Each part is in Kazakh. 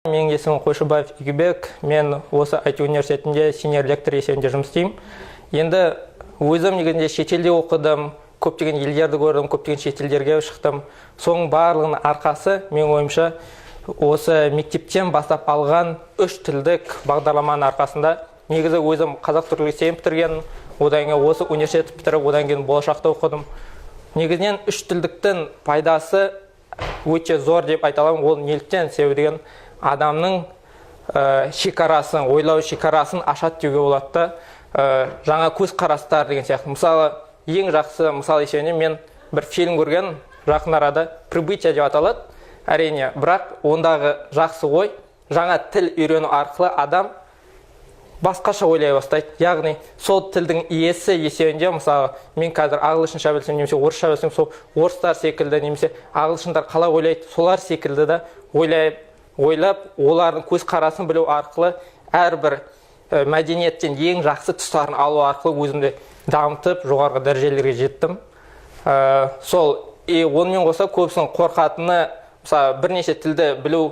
Менің есімім Қойшыбаев Игібек. Мен осы IT университетінде сеньор лектор есебінде жұмыс істеймін. Енді өзім негізінде шетелде оқыдым, көптеген елдерді көрдім, көптеген шетелдерге шықтым. Соның барлығының арқасы, менің ойымша, осы мектептен бастап алған 3 тілдік бағдарламаның арқасында. Негізі өзім қазақ түрік лицейін бітірген, одан кейін осы университет бітіріп, одан кейін болашақта оқыдым. Негізінен 3 тілдіктің пайдасы өте зор деп айта аламын. Ол неліктен себебі деген адамның шекарасын, ойлау шекарасын ашады деуге болады да, жаңа көзқарастар деген сияқты. Мысалы, ең жақсы мысал есебінде мен бір фильм көрген, жақын арада «Прибытие» деп аталады. Әрине, бірақ ондағы жақсы ой, жаңа тіл үйрену арқылы адам басқаша ойлай бастайды. Яғни, сол тілдің иесі есебінде, мысалы, мен қазір ағылшынша білсем, немесе орысша білсем, сол орыстар секілді, немесе ағылшындар қалай ойлайды, солар секілді да ойлап, олардың көзқарасын білу арқылы әрбір мәдениеттен ең жақсы тұстарын алу арқылы өзімді дамытып, жоғарғы дәрежелерге жеттім. Онымен қоса көбісінің қорқатыны, мысалы, бірнеше тілді білу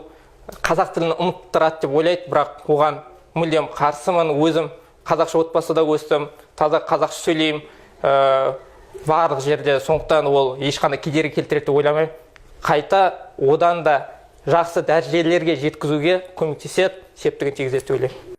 қазақ тілін ұмыттырады деп ойлайды, бірақ оған мүлдем қарсымын. Өзім қазақша отбасыда өстім, таза қазақша сөйлеймін, барлық жерде, сондықтан ол ешқандай кедергі келтіреді деп ойламаймын. Қайта одан да жақсы дәрежелерге жеткізуге көмектеседі, септігін тигізеді деп ойлаймын.